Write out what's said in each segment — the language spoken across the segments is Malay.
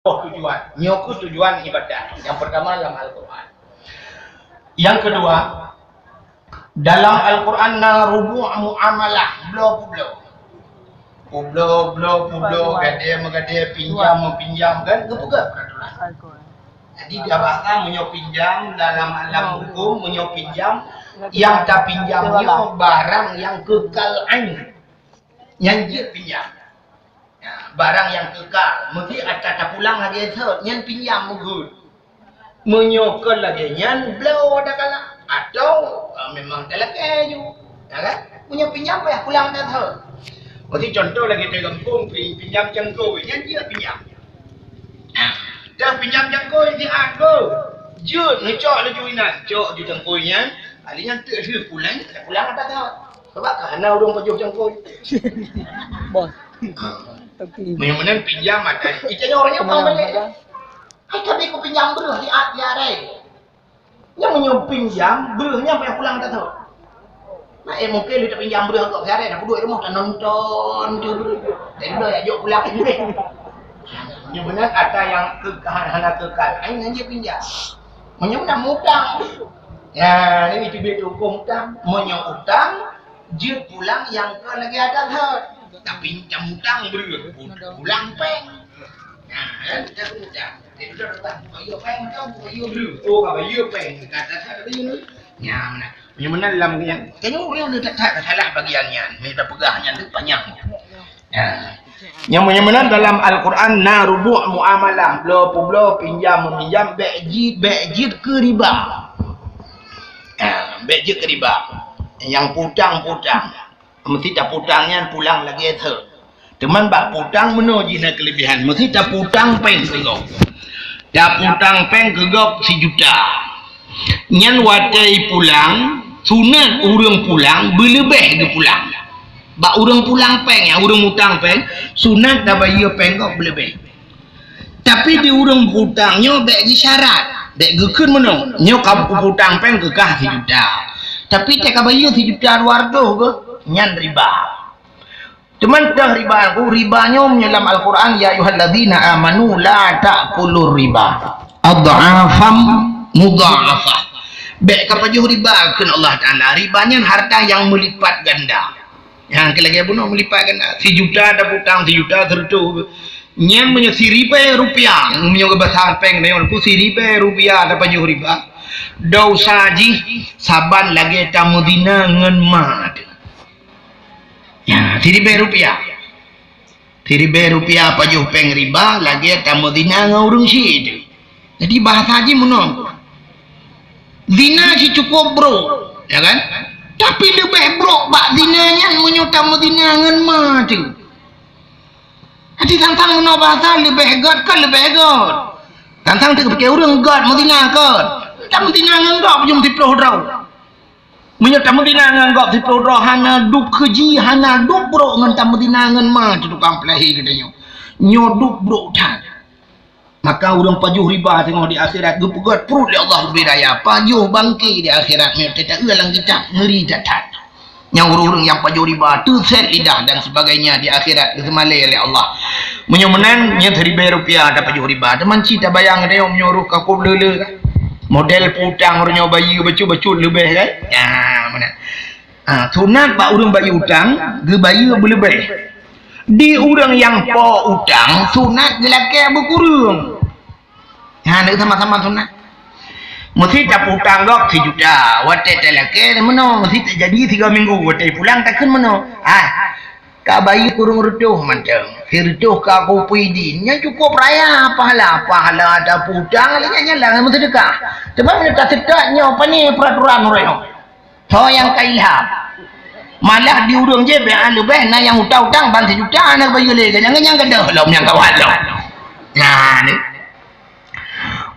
tujuan. Nyoku tujuan ibadah. Yang pertama dalam Al-Quran. Yang kedua, dalam Al-Quran rubu' muamalah. Publo, gadai, pinjam kan? Kebuka peraturan. Jadi dia bahasa menyopinjam dalam alam hukum, menyopinjam yang tak pinjamnya barang yang kekal ain. Yang dia pinjam. Ya, barang yang kekal. Mesti ada pulang lagi itu. Yang pinjam mungkin. Menyokol lagi. Yang blow ada kala. Atau memang telak juga. Ya kan? Punya pinjam apa ya pulang dah tahu. Mesti contoh lagi di kampung pinjam jangkau. Yang dia pinjam. Dah pinjam jangkau yang dia ada. Jut. Ngecok lah juinan. Cok ju jangkaunya. Alinya tak ada pulang. Pulang ada tahu. Sebab kerana orang pajuh jangkau. Bos. Memang pinjam ada. Icanya orangnya mau balik. Tapi aku pinjam beruh di ada. Yang menyuruh pinjam beruhnya apa yang pulang tak tahu. Nah, mungkin dia pinjam beruh kok hari nak duduk rumah tak nonton tu beruh. Dan dia ajak pulang ni. Yang benar ada yang hana kekal. Ain aja pinjam. Menyuruh mutang. Ya, ini itu hukum hutang. Menyuruh hutang, dia pulang yang ke lagi ada tahu. Tak pinjam hutang beruh. Pulang peng. Nah, kan kita hutang. Dia dah datang. Bayu peng kau, bayu beruh. Oh, bayu peng. Kata saya bayu ni. Ya, mana? Yang mana dalam yang kayaknya orang dia tak salah bagiannya. Mereka pegahnya tu panjangnya. Ya. Yang mana dalam Al-Quran rubu' muamalah, blo pinjam meminjam bejid ke riba. Bejid ke riba. Yang putang. Mesti tak putangnya pulang lagi itu. Teman bak putang menuju nak kelebihan. Mesti tak putang peng tegok. Tak putang peng gegok 1 juta. Nyan watai pulang, sunat urang pulang, berlebih dia pulang. Bak urang pulang peng, yang urang hutang peng, sunat dah bayar peng kau berlebih. Tapi di urang hutangnya bagi syarat. Bagi gekun mana? Nyo kau hutang peng kekah 1 juta. Tapi tak bayar 1 juta luar tu ke? Nyan riba. Cuman dah riba aku, ribanya dalam Al-Quran, ya ayyuhalladzina amanu la ta'kulur riba adha'afam mudha'afah. Baik kapa juh riba kan Allah Taala. Ribanya harta yang melipat ganda. Yang lagi bunuh melipat ganda. 1 juta ada hutang 1 juta tertu. Nyen punya 1,000 rupiah. Punya bahasa peng dia ku 1,000 rupiah ada juh riba. Dosa ji saban lagi tamudina ngan mad. Ya, 1,000 rupiah. 1,000 rupiah pajuh peng riba lagi tamudina ngan urang si. Jadi bahasa haji menong. Zina si cukup bro, ya kan? Tapi lebih bro bak zinanya menyutam zina ngan mati. Jadi tantang menong bahasa lebih god kan lebih god. Tantang tu pakai urang god mudina god. Tam zina ngan god jum 10 draw. Menyutam zina ngan god 10 draw hana duk keji hana duk bro ngan tam zina ngan mati tukang pelahi katanya. Nyoduk bro tan. Maka orang pajuh riba tengok di akhirat gepegat perut ya Allah lebih daya pajuh bangki di akhirat tak ulang kitab ngeri datat yang orang-orang yang pajuh riba terset lidah dan sebagainya di akhirat kesemalai oleh Allah menyomenan yang 1,000 rupiah ada pajuh riba teman cita bayang dia menyuruh kakub lele model putang orangnya bayi bacu lebih kan ya mana sunat pak orang bayi hutang ge bayi berlebih di orang yang po utang sunat gelake berkurung. Ha nak sama-sama sunat. Mesti tak utang gok 1 juta. Watai telake meno mesti tak jadi 3 minggu watai pulang takkan meno. Ka bayi kurung rutuh macam. Firtuh ka aku puidi. Nya cukup raya pahala ada putang nya lah mesti sedekah. Sebab nak sedekahnya apa ni peraturan orang. So yang kailham. Malah di urang je lebih na yang hutang-hutang bang 1 juta nak bayar lagi jangan gadah lah yang kawan lah. Nah ni.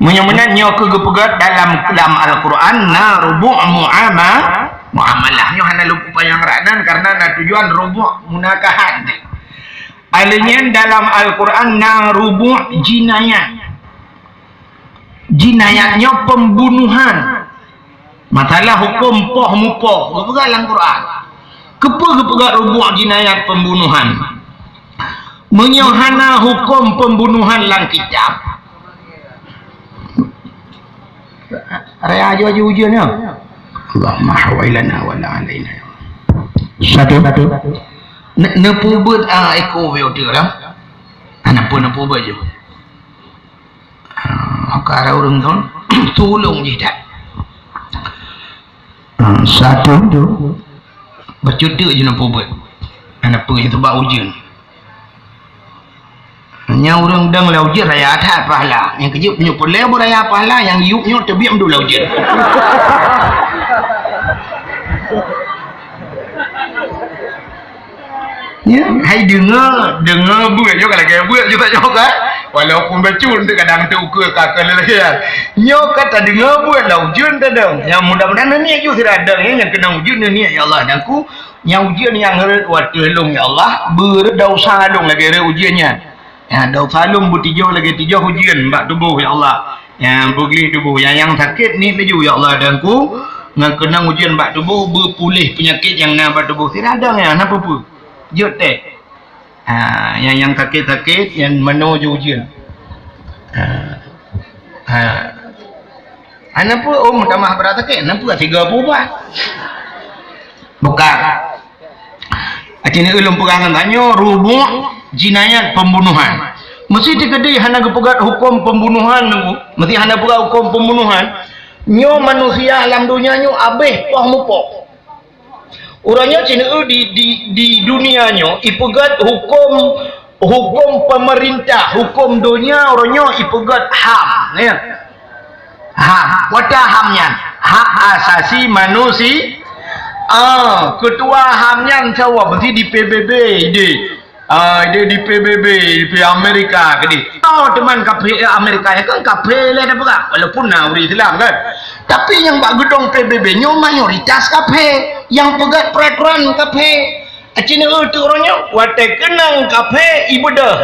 Menyamanya ke gepegat dalam Al-Quran rubu' muamalahnya hana lupa yang ranan karena na tujuan rubu' munakahan. Alanya dalam Al-Quran rubu' jinayat. Jinayatnya pembunuhan. Masalah hukum poh-mupoh gepegat dalam Quran. Kepegat rubu' jinayat pembunuhan. menyohana hukum pembunuhan lang kitab raya aja ujiannya Allah mahwailana wala alaina satu nepubut eko weotir lah anak pun nepubut je akara orang tu tolong je tak satu bercuti je nepubut anak pun itu bak ujian hanya orang dang lau ujian raya atas pahala yang kejut punya pulai beraya pahala yang yuknya terbiak dulu lau ujian ya hai dengar buat juga lagi buat juga juga walaupun bacun tu kadang tu ke kakak lelaki nyo kata dengar buat lah ujian tadang yang mudah-mudahan ni juga tidak ada yang kena ujian ni ya Allah dan ku yang ujian yang waktu long ya Allah berdausa long lagi ujiannya ya dausa long bertijau lagi tijau ujian mbak tubuh ya Allah yang begini tubuh yang sakit ni laju ya Allah dan ku nak kena ujian mbak tubuh berpulih penyakit yang nak mbak tubuh tidak ada ya apa pun jotek yang sakit-sakit yang menuju ujian anak pun tambah berat sakit anak pun 30 bukan acini ulum pegangan tanya rubuk jinayat pembunuhan mesti dikedai hana kepegat hukum pembunuhan mesti hana pegat hukum pembunuhan nyo manusia alam dunia nyo abeh poh mupok orangnya cina di dunianya ipegat hukum pemerintah hukum dunia orangnya ipegat ham ya ham wata hamnya hak asasi manusia ketua hamnya cawa berarti di PBB dia di PBB di Amerika kedi teman kafe Amerika ya kan kafe lah apa walaupun uri Islam kan tapi yang bak gedong PBB nya mayoritas kafe yang pegat peraturan kafe acina tu orangnya wate kenang kafe ibadah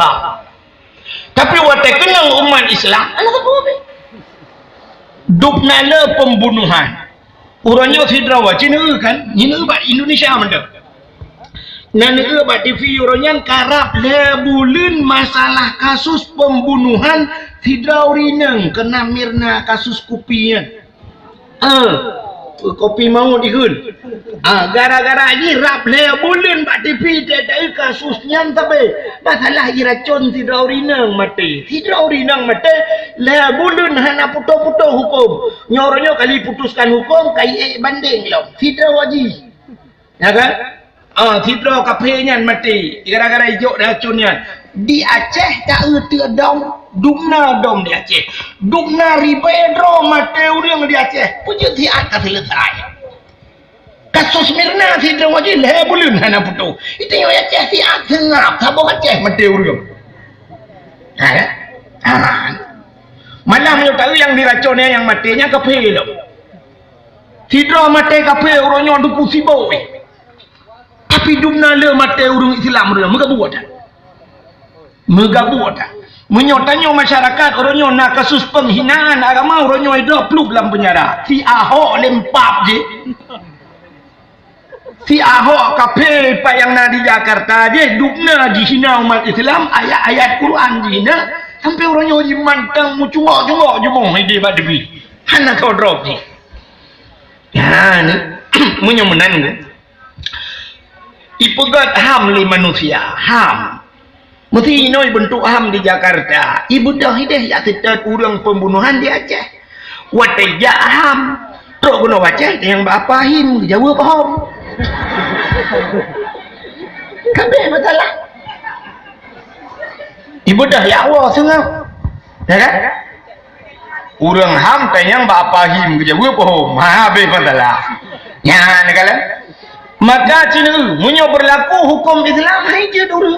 tapi wate kenang umat Islam anak apa dupnala pembunuhan orangnya fidrawa cina kan ini bak Indonesia mana nan bat TV orangnya karap lebulun masalah kasus pembunuhan fidraurineng kena mirna kasus kopian kopi mau dihun gara-gara ni rap lebulun bat TV tak kasusnya tapi masalah iracun fidraurineng mati lebulun hana puto-puto hukum nyornya kali putuskan hukum kai banding lo fidrawaji ya kan fidro kapenya mati gara-gara hijau racunnya di Aceh tak dom dumna dom di Aceh dumna ribedro mati orang di Aceh punya tiat selesai kasus Mirna fidro wajib lebulun hana putu itu yang Aceh tiat sengap sabuk Aceh mati orang malam yang tahu yang diracunnya yang matinya kafe lo fidro mati kafe orangnya duku sibuk tapi dumna le mate urung Islam dia megabuat menyotanya masyarakat orangnya nak kasus penghinaan agama orangnya hidup peluk dalam penjara si Ahok lempap je si Ahok kafe pak yang nak di Jakarta je dumna dihina umat Islam ayat-ayat Quran dihina sampai orangnya di mantang mucungok-cungok jemong ide badbi hana kau drop ni ya ni menyemenan ni ipegat ham li manusia ham mesti inoi bentuk ham di Jakarta ibu dah hidah ya tidak kurang pembunuhan di Aceh wate ya ham tok guna Aceh yang bapa him Jawa paham kabeh masalah ibu dah ya Allah sengau ya kan urang ham tanyang bapa him Jawa paham habis masalah ya negala maka cina munyo berlaku hukum Islam aja dulu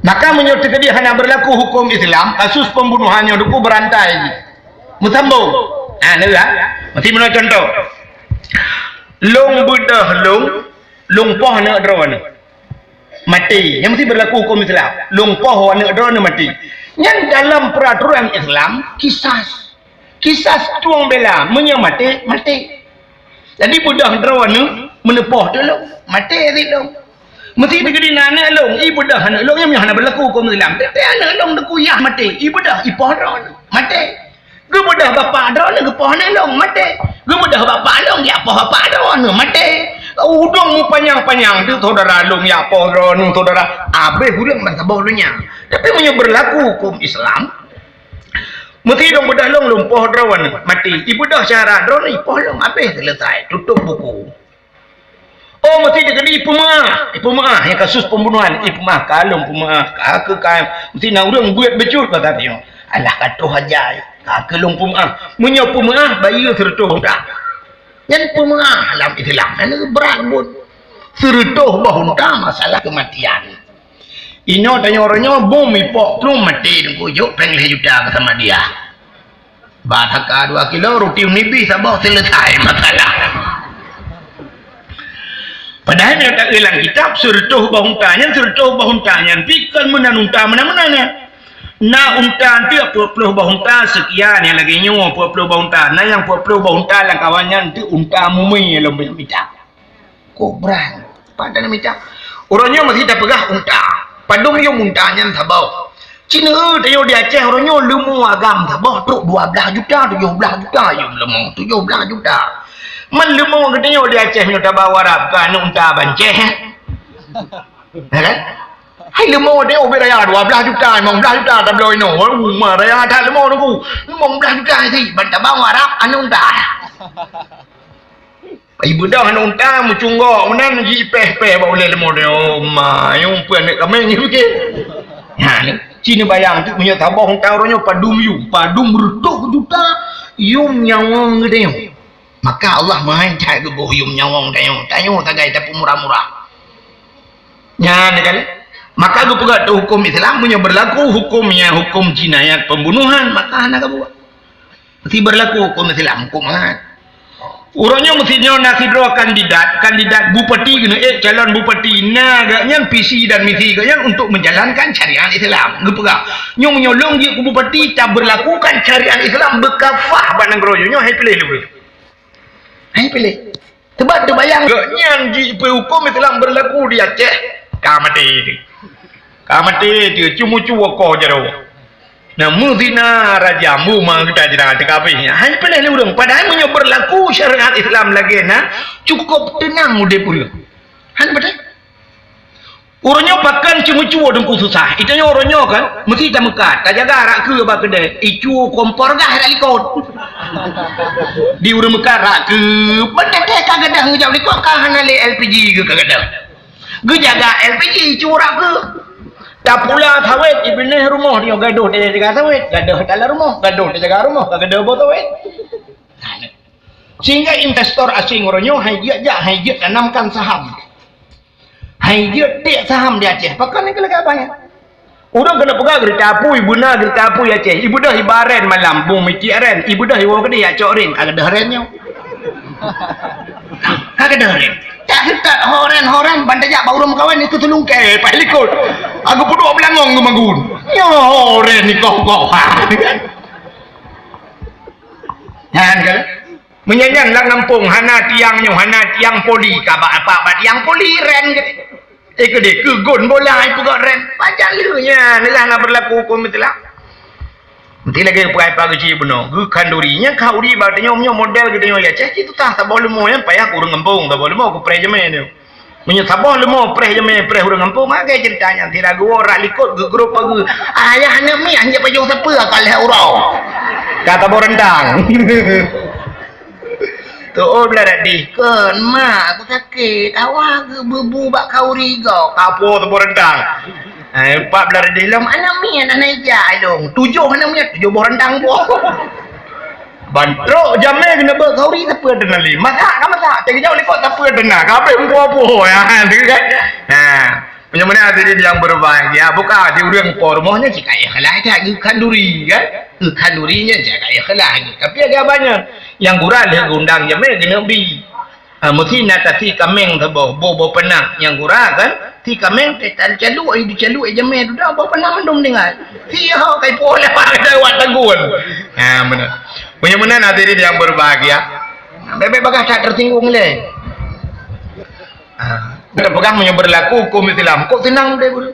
maka munyo terkedi hanya berlaku hukum Islam kasus pembunuhannya duku berantai musambung nega mesti mana contoh long budah long poh nak drone mati yang mesti berlaku hukum Islam long poh nak drone mati yang dalam peraturan Islam kisas tuang bela munyo mati jadi budak drone menepoh dulu mati dulu mesti digedi anak long ibu dah anak long yang hana berlaku hukum Islam tapi anak long dah kuyah mati ibu dah ipah ron mati gue dah bapa ron ke pohon long mati gue dah bapa long ya apa ron mati udang mu panjang-panjang tu saudara long ya apa ron saudara abe hurang masa bawahnya tapi punya berlaku hukum Islam mesti dong bedah long lumpuh ron mati ibu dah syarat ron ipah long abe selesai tutup buku. Oh mesti dia kena ipu maah yang kasus pembunuhan ipu maah kalung pemaah kakak kain mesti nak orang buat becut kata dia alah kata hajai kakak long pemaah menyo pemaah bayi sertuh dah yang pemaah dalam Islam ini berat pun sertuh bahunta masalah kematian ino tanya orangnya bom ipok tu mati dengku yuk pengen juta bersama dia bahaka 2 kilo roti nibi sabah selesai masalah. Padahal dia tak hilang kitab sertuh bahuntanyan pikir menanunta mana-mana na unta nanti 40 bahunta sekian yang lagi nyawa 40 bahunta na yang 40 bahunta lah kawannya nanti unta mumi yang lebih minta kobra pada minta orangnya masih tak pegah unta padung yung untanya sabau Cina tayo di Aceh orangnya lemu agam sabau tu 12 juta 17 juta yung lemu 17 juta man lemu katanya di Aceh punya tabah warab kan unta banceh kan hai lemu dia obek raya 12 juta 15 juta tak boleh no rumah raya tak lemu tu 15 juta sih tabah warab anu unta ibu dah anu unta mucunggok menan ji peh-peh boleh lemu dia ma yung puan nek kami ni fikir ha Cina bayang tu punya tabah unta orangnya padum bertuk juta yung nyawang gede maka Allah menghancai kebohong nyawang tayo tagai tapi murah-murah ya kan maka gue pegat hukum Islam punya berlaku hukumnya hukum jinayat pembunuhan maka anak buat mesti berlaku hukum Islam hukum anak orangnya mestinya nak sidro kandidat bupati gini calon bupati agaknya visi dan misi agaknya untuk menjalankan syariat Islam gue pegang nyolong dia ke bupati tak berlakukan syariat Islam berkafah bandang keroyonya hai pilih lebih hai pilih sebab tu bayang yang di hukum Islam berlaku di Aceh kamati itu cuma kau jero nah muzina raja muma kita tidak TKP-nya hai pilih lebih padahal punya berlaku syariat Islam lagi nah cukup tenang udah pula hai betul orangnya pakan cuma dengku susah itanya orangnya kan mesti tak mekat tak jaga arak ke apa kedai icu kompor dah dak likot di urang mekat rak ke bedak kagak ngejak likot ka hanale LPG ke kagak ge jaga LPG curang ke tak pula sawit ibneh rumah dia gaduh dia jaga sawit gaduh dalam rumah gaduh dia jaga rumah kagak botol sawit sehingga investor asing orangnya haijat tanamkan saham haijat dia saham di Aceh pakai ni kelak apanya orang kena pegang gerita apu ibu na gerita apu ya Aceh ibu dah ibaren malam bung miki aren ibu dah iwo kena ya cok ren kagak dah rennya kagak dah ren tak kita horen bandanya bau rumah kawan itu tulung ke palikot aku pudu belangong ngumagun yo horen ni kau kan menyanyang lang nampung hana tiang poli kabak apa tiang poli ren gede kegon bola itu kok ren panjang ilunya nilah nak berlaku hukum itulah nanti lagi pakai kecil benar gue kandurinya kau di batanya model gede ya cek itu tak boleh mau yang payah kurang ngempung tak boleh mau ke prejemen tu punya sabah lemo prejemen urang ngempung magai ceritanya tidak gue orang likut gue grup aku ayah anak mi hanya payung siapa kalau urau kata borendang tu belah di kan mak aku sakit awak ke bebu bak kau rigo kapo tu borendang empat belah di dalam anak mi anak naija dong 7 anak mi 7 borendang po bantro jamnya kena ber kau ri apa denali masak cek jauh likot apa denah kape po ya kan nah punya mana tadi yang berbahagia buka di urang po rumahnya cik ayah kalah tak kanduri kan kandurinya cik ayah kalah tapi ada banyak yang gurah dia gundang jamnya kena bi mesti natasi kameng tabo bobo penang yang gurah kan ti kameng tetal calu ai dicalu ai jamnya tu dah bobo penang mendom dengar dia kai pola pada wat tegun benar punya mana tadi yang berbahagia bebek bagah tak tersinggung le Kita pegang punya berlaku hukum Islam. Kok tenang deh bro?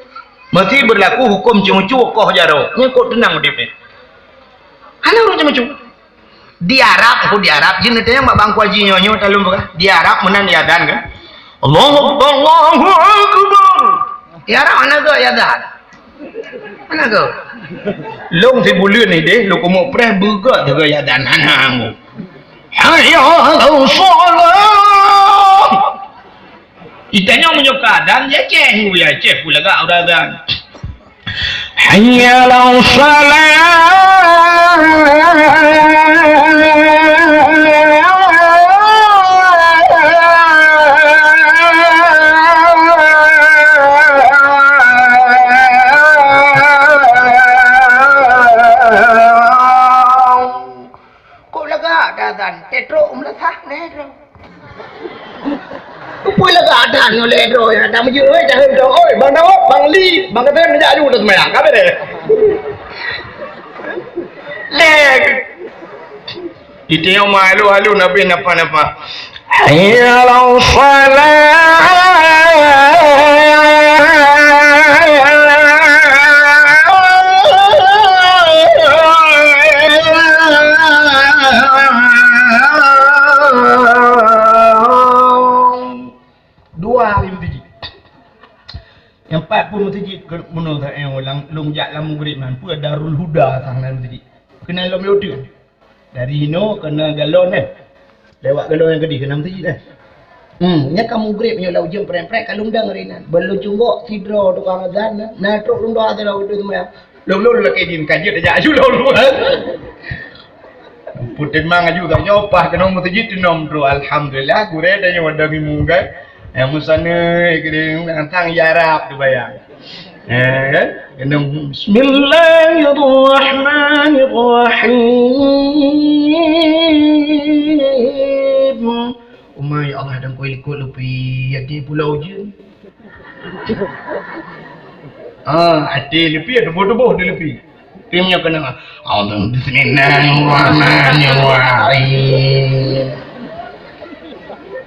Mesti berlaku hukum cuma-cuma kok jaro. Nya kok tenang deh. Ana urang cuma-cuma. Di Arab, di Arab, jenis yang mak bangku haji nyonyo talum bukan? Di Arab menan yadan kan? Allahu Akbar, Allahu Akbar. Di Arab mana ke yadan? Mana ke? Long si bulan ni deh, lu mau preh buka juga yadan anakmu. Hayya 'alal shalah. Itanya menyuka dan ya ceh pula gak udah dan. Hayya 'alal Tetro umlatah netro. Upoi laga ada ni oleh netro ya. Dah maju dah dah. Oi, bang Dawud, bang Li, bang Kata menjak aju dah semayang. Kabe deh. Leg. Itu yang malu nabi napa. Hayya 'alal yang 40 masjid menurut saya orang longjak lamu berit man pu Darul Huda sang dalam masjid. Kena lom yodu. Dari Hino kena galon kan. Lewat galon yang gede kena masjid dah. Nya kamu berit punya lau jem prem-prem kalung dang rinan. Belum cumbok sidro tukang azan na truk lung doa ada udu semua. Lom laki jin kaji dah aju lom. Putin mang aju tak nyopah kena masjid nom bro. Alhamdulillah gure dah nyawa dami mungai. Yang musana kena antang yarab tu bayang. Kan? Kena Bismillahirrahmanirrahim. Umay Allah dan kau ikut lupi hati pulau je. Hati lupi ada bodoh dia lupi. Timnya kena Bismillahirrahmanirrahim.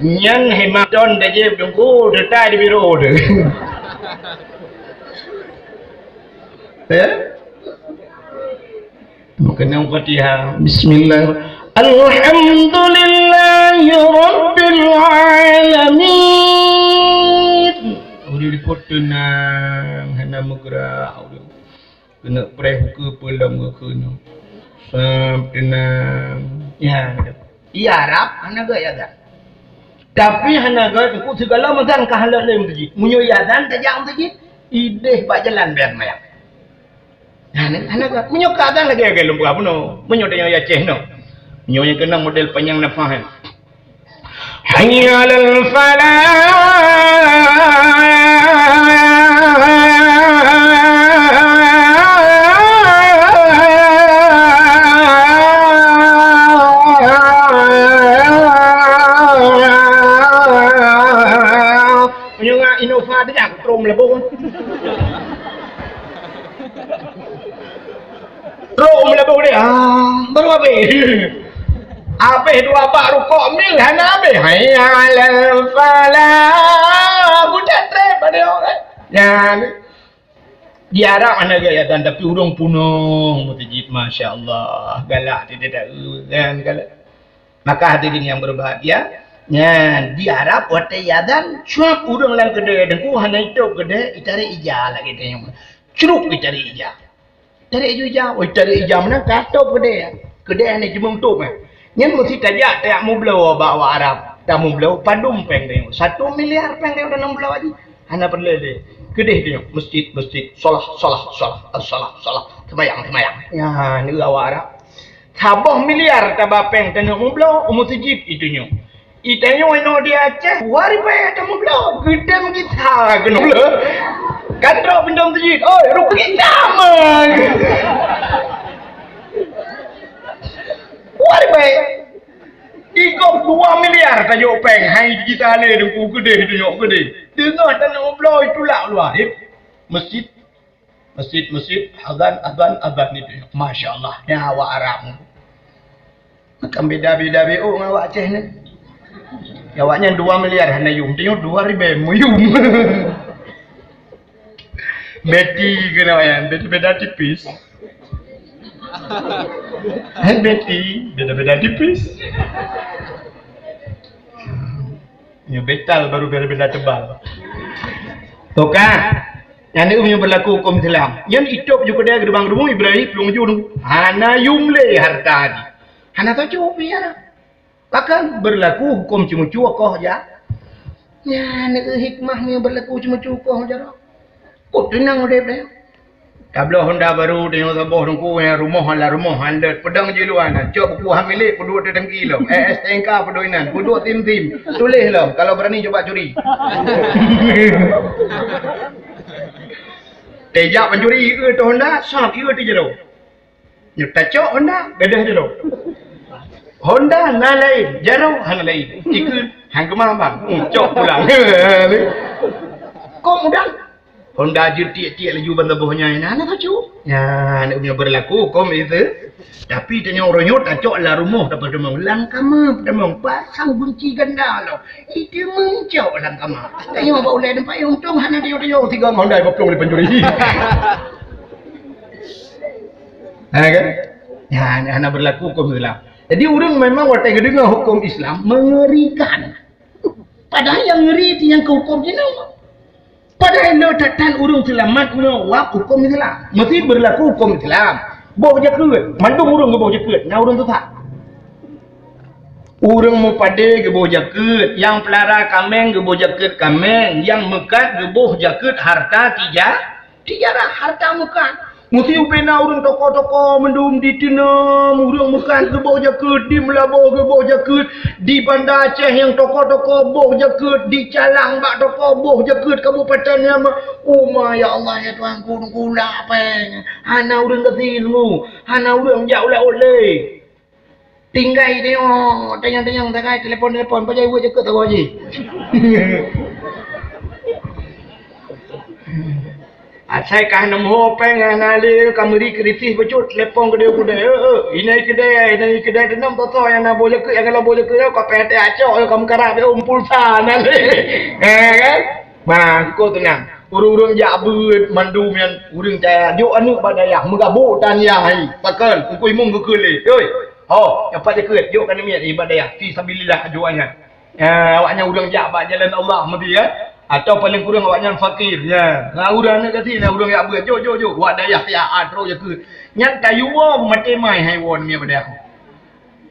Nhân hemat don dah je tunggu detai di biro de. Bukan yang Fatihah. Bismillah. Alhamdulillahi Rabbil Alamin. Udah dipotong hana megerah. Kena preh ke pelam ke no. Tenang. Ya. Iya Arab hana ga ya dah. Tapi hana ga ku segala madan ka halal le masjid. Munyo yadan tajang masjid. Ideh pak jalan biar mayak. Hana ga munyo ka adan lagi ga lumpa puno. Munyo tanya ya ceh no. Munyo yang kena model panjang nafah. Hayya 'alal falah. Innova dia aku trom lebong. Trom lebong dia. Baru apa? Apa dua pak rukuk mil hana apa? Hayya 'alal falah. Budak trep pada orang. Ya. Di Arab mana gaya dan tapi urung punung masjid masya-Allah. Galak tidak tahu kan galak. Maka hadirin yang berbahagia, nya di Arab wate yadan cuap urang lang gede dengku hana itu gede itare ija lagi teh yang curuk itare ija tare ija mana kato gede ane jemung tu mah nyen mesti tajak tak mu blow bawa Arab tak mu blow padum peng deh 1 miliar peng deh udah 6 blow aja hana perlu deh gede deh masjid salah semayang ya ni bawa Arab sabah miliar tabah peng tengok mu blow masjid itunya. Itanya wano dia Aceh, wari payah kamu belum, gedam kita kena belum. Kata bendong masjid, oi rugi sama. Wari payah. Ikut 2 miliar tajuk peng, hai kita le dengku gede tunjuk gede. Dengar tanah belah itulah luar. Masjid, azan itu. Masya Allah, ya awak Arab. Macam beda-beda BO dengan awak Aceh ni. Awaknya 2 miliar hana yum, tengok 2 ribu muyum. Betty kena wayan, beda tipis. Betty beda tipis. Ya betal baru beda tebal. Tuh kan? Yang ini berlaku hukum Islam. Yang hidup juga dia gerbang rumah Ibrahim belum jujur. Hana yumle harta di. Hana tak cukup ya. Bahkan berlaku hukum cuma cukoh ya. Ya, ni hikmahnya berlaku cuma cukoh je. Kau tenang dia. Tablah Honda baru tengok sabah tengku yang rumah anda pedang je luan. Cok buku hamilik pedua tetangki lo. STNK pedoinan, pedua tim. Tulis lo kalau berani coba curi. Tejak pencuri ke tu Honda, sah kira ti jero. Nyata cok Honda, gadah jero. Honda na lain, jero hang lain. Ikut hang kemah bang. Cok pulang. Kau mudah. Honda tiap-tiap laju bantabuhnya ini. Anak kacau. Ya, nak punya berlaku hukum itu. Tapi tanya orang tak cok lah rumah dapat demang. Langkama demang. Pasang kunci ganda lo. Itu mencok langkama. Tanya apa ulai nampak yang untung. Hana tanya-tanya. 3 Honda berpelung di pencuri. Kan? Ya, hana berlaku hukum Islam. Jadi orang memang waktu dengar hukum Islam mengerikan. Padahal yang ngeri itu yang ke hukum Islam. Padahal lo tatan urung selamat urung wak hukum Islam. Mesti berlaku hukum Islam. Boh jakut, mandung urung ke boh jakut. Nah urung tu tak. Urung mu pade ke boh jakut, yang pelara kameng ke boh jakut kameng, yang mekat ke boh jakut harta tijarah harta mekat. Mesti upena urung toko-toko mendum di tina, urung mekat ke boh jakut, di Melabuh ke boh jakut, di Bandar Aceh yang toko-toko boh jakut, di Calang bak toko boh jakut kabupaten yang ya Allah ya Tuhan ku nak apa hana urang ketilmu hana urang jauh lah oleh tinggal dia tanya-tanya tak telefon pajai buat jakut tak aje. Asai kah nemu pengen nali kameri kritis becut telepon ke dia kuda. Ini kedai denam toto yang nak boleh ke yang kalau boleh ke kau PT acok kamu karap dia pulsa nali. Kan? Mah kau tenang. Urung-urung jabut mandum yang urung caya juk anu badayah megabuk dan yai. Pakal ukui mung ke kele. Oi. Oh, yang pada ke juk kan ni ibadayah fi sabilillah juangan. Awaknya urang jabat jalan Allah mesti ya. Atau paling kurang awaknya fakir ya. Nah urang nak kati nah urang yak ber. Jo. Wak dayah tiak atro je ke. Nyat tayuwa mate mai haiwan mi pada aku.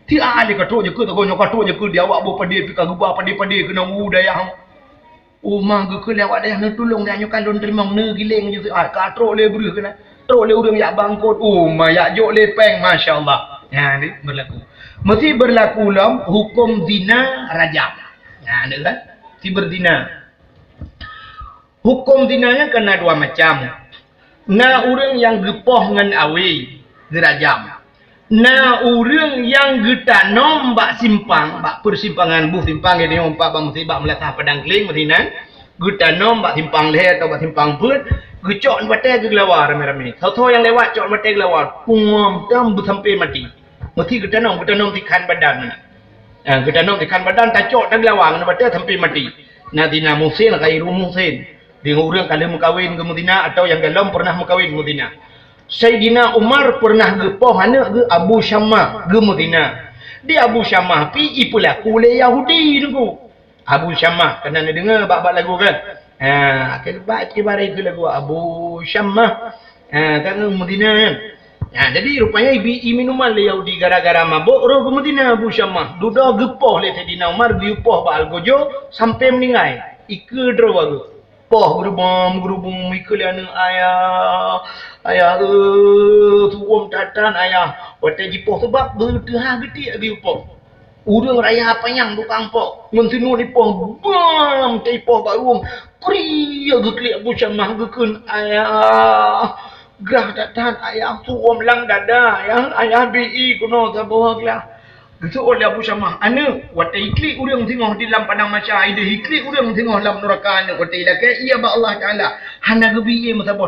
Ti ali ka to je ke to nyok to je ke dia awak bo padi pi ka guba padi kena udayah. Umang ke lewat dayah nak tolong dia nyokan don terima ne giling je ka atro le ber kena. Tro le urang yak bangkot. Yak jok lepeng masya-Allah. Ya ni berlaku. Mesti berlaku dalam hukum zina rajam. Ya ada kan? Si berzina. Hukum zinanya kena 2 macam. Na orang yang gepoh ngan awi dirajam. Na orang yang getanom bak simpang, bak persimpangan buh simpang ini umpak bang musibak melatah padang keling merinan. Getanom bak simpang leher atau bak simpang put, gecok batai ke gelawar rame-rame. Satu yang lewat cok batai gelawar, pungam tam sampai mati. Mesti getanom tikan badan. Getanom tikan badan tak cok tak gelawar batai sampai mati. Na dina musin kairu musin. Dengan orang kalau mengkawin ke Medina atau yang dalam pernah mengkawin ke Medina. Sayyidina Umar pernah gepoh anak ke Abu Syamah ke Medina. Di Abu Syamah pi pula kule Yahudi tu. Abu Syamah kena dengar bab lagu kan. Akan baca kibari ke lagu Abu Syamah. Kan Medina kan. Jadi rupanya ibi minuman le Yahudi gara-gara mabuk roh ke Medina Abu Syamah. Duda gepoh le Sayyidina Umar gepoh ba algojo sampai meninggal. Ikut ro bagus. Poh gerubung mikul yang ayah tuom tatan ayah waktu jipoh sebab bertahah gede abi poh urang raya apa yang tukang poh mentinu ni poh bam teipoh baru kriya gekli Abu Syamah gekun ayah gerah tatan ayah tuom lang dada ayah bi kuno sabuh lah. Gitu oleh Abu Syamah. Ana waktu iklik urang tengok di dalam padang macam ide iklik urang tengok dalam neraka ana waktu ilake ia ba Allah Taala. Hana gebiye musabah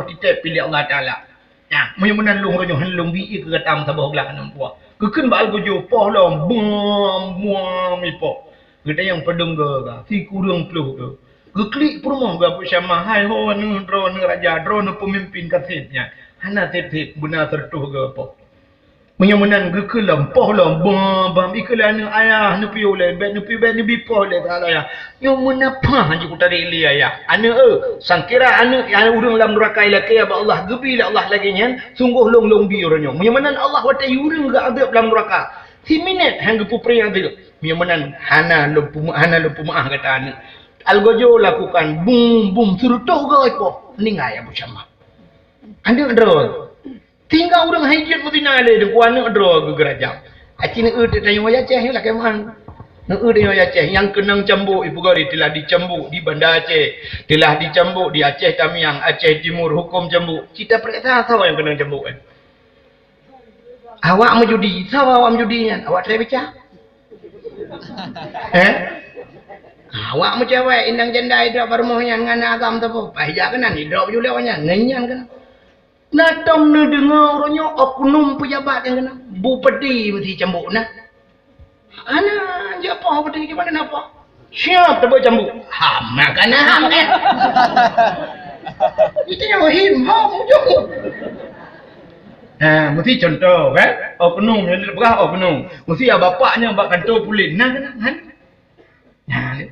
titep pilih Allah Taala. Ya, menyunan lung rojo henlung bi ke kata musabah gelah ana puah. Kekeun ba algojo poh lom bum ipo. Kita yang pedung ke, si kurung peluh ke. Geklik perumah ke apa sama, hai ho, drone raja, drone pemimpin kasitnya. Hana tetep benar tertuh ke apa. Menyamunan gekelam, pohlam, bam, ikalan ayah, nupi oleh, nupi bipoh oleh tak ayah. Yang menapa haji kutari ili ayah. Ana sangkira ana urang dalam neraka ilaki ya Allah, gebi Allah lagi nyan, sungguh long bi orangnya. Menyamunan Allah watai urang ke adab dalam neraka. Si minit hang gepu pria adab. Menyamunan hana lupu maah kata ana. Algojo lakukan bum surutuh ke apa. Meninggal ya bersama. Anda ada tinggal orang hijat Madinah le de kuana dro ke gerajang. Acina tak tanya Aceh lah keman. Tanya Aceh yang kenang cambuk ibu gari telah dicambuk di Banda Aceh, telah dicambuk di Aceh Tamiang, Aceh Timur hukum cambuk. Cita perkata siapa yang kenang cambuk kan? Awak menjudi, siapa awak menjudinya? Awak try baca? Awak mu cewek indang janda hidup bermohnya dengan agam tu apa? Pahijak kenan hidup juga awaknya, ngenyan kan? Natam na dengar orangnya oknum pejabat yang kena bupati mesti cambuk nah. Ana je apa bupati ke mana apa? Siap tak boleh cambuk. Ham makan ham eh. Itu yang him ham jom. Mesti contoh kan? Oknum yang berah oknum. Mesti bapaknya bak kantor polis nah kena kan. Nah,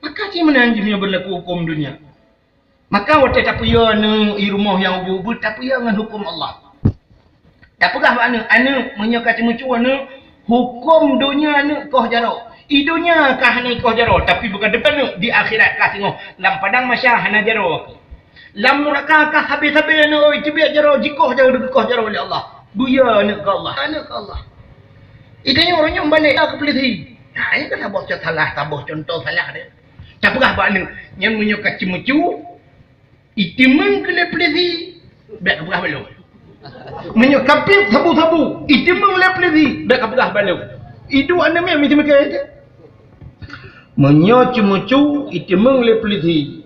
maka si menanji punya berlaku hukum dunia. Maka waktu tak payah ni rumah yang ubu-ubu tak payah dengan hukum Allah. Tak pegah mana anu menyokat cemucu anu hukum dunia anu kau jaro. I dunia kah hana kau jaro tapi bukan depan nu di akhirat kah tengok lam padang masya hana jaro. Lam neraka kah habis-habis anu itu biar jaro jikoh jaro oleh Allah. Buya anu ke Allah. Anu ke Allah. Itanya orangnya balik ke peliti. Nah, ini kan abah tabuh contoh salah dia. Tak pegah mana yang menyokat cemucu itimang kelep-lepi baik kapagah balong. Menyokapit sabu-sabu itimang lep-lepi baik kapagah balong. Itu anda memang mesti makan itu. Menyocumu itimang lep-lepi.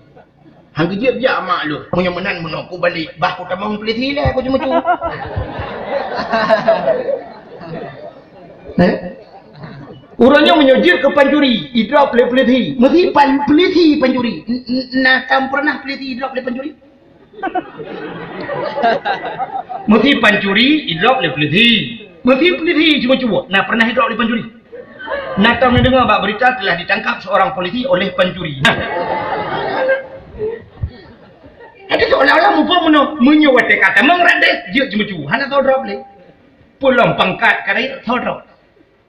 Hang kejap-jap mak lu. Punya menan menok aku balik. Bah aku tamang peliti lah aku cumu-cumu. Orangnya menyojir ke pancuri, idrop le peliti. Mesti peliti pancuri. Nak kamu pernah peliti idrop le pancuri? Mesti pancuri, idrop le peliti. Mesti peliti cuma-cuma. Nak pernah idrop le pancuri? Nak tahu mendengar bak berita telah ditangkap seorang polisi oleh pancuri. Ada seolah-olah muka menyuat kata mengradet je cuma-cuma. Hana tahu drop le. Pulang pangkat kadai tahu drop.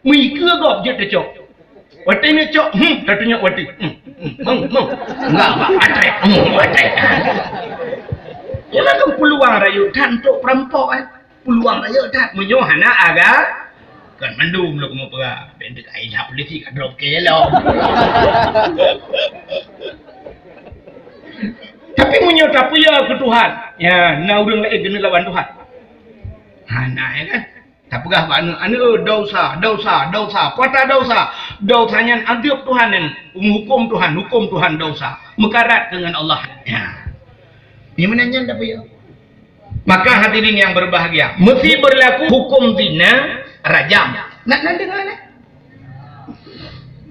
Mika gop je tercok. Wati ni cok, katanya wati. Enggak apa, atrek, atrek. Ialah kan peluang rayu tan untuk perampok kan. Peluang rayu tan menyohana agak kan mandum lo kamu perah. Bentuk air lah polisi kat drop ke lo. Tapi menyo tak punya ke Tuhan. Ya, nak urang lain kena lawan Tuhan. Nah kan. Tak pegah anu dosa. Puata dosa. Dosanya adab Tuhan yang hukum Tuhan dosa. Mekarat dengan Allah. Ya. Yang menanya tak payah. Maka hadirin yang berbahagia, mesti berlaku hukum zina rajam. Nak dengar nak?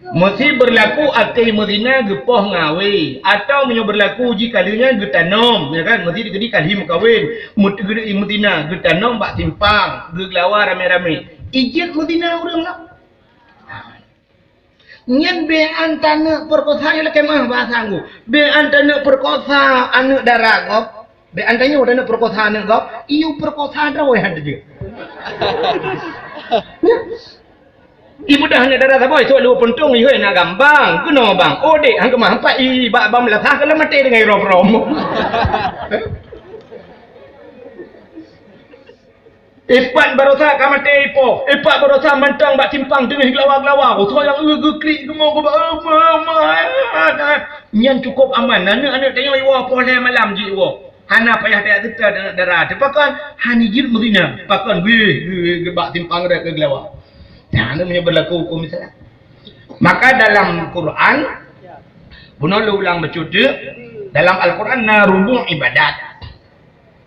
Mesti berlaku akai mezina gepoh ngawe atau menyo berlaku jika dirinya getanom ya kan mesti digedi kalhim kawin mutgedi mezina getanom bak simpang geglawa rame-rame ijit mezina urang lah nyen be antana perkosa ya kemah bahasa anggu be antana perkosa anak daragop be antanya udah perkosa anak gop iu perkosa drawe hande je ibu dah hanya darah saboy so lu pentung ieu na gambang kuno bang ode hang kemah hampa i bak bam lasah kala mate dengan rom-rom ipat barosa kamate ipo ipat barosa mantang bak simpang dengan glawa-glawa so yang geklik gemau nyan cukup aman anak tanya iwa pole malam ji iwo hana payah tak kita darah tepakan hanijil mudina pakan we bak simpang dak ke glawa. Nah, ini berlaku hukum misalnya. Maka dalam Quran, bunuh ulang bercuti dalam Al-Quran narubu ibadat,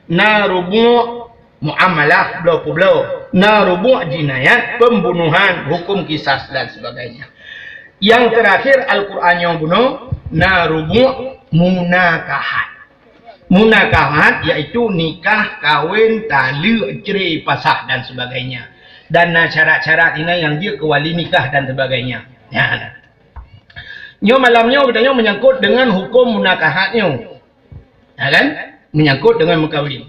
narubu muamalah, blau narubu jinayat, pembunuhan, hukum kisas dan sebagainya. Yang terakhir Al-Quran yang bunuh narubu munakahat. Munakahat yaitu nikah, kawin, tali, cerai, pasah dan sebagainya. Dan syarat-syarat ini yang dia kewali nikah dan sebagainya. Ya. Nyo malamnya katanya menyangkut dengan hukum munakahatnya. Ya kan? Menyangkut dengan mengkawin.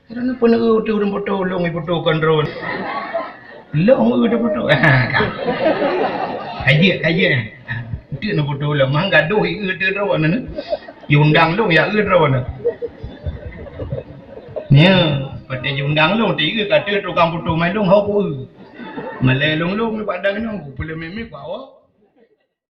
Kerana pun udah potong ibu kontrol. Long udah potong. Kaja. Itu nak potong lah. Mang gaduh itu rawan na. Yundang long ya rawan na. Nya, pada yundang long tiga kata tukang potong mai long hau. Malai long ni pada kena aku pula memang kau.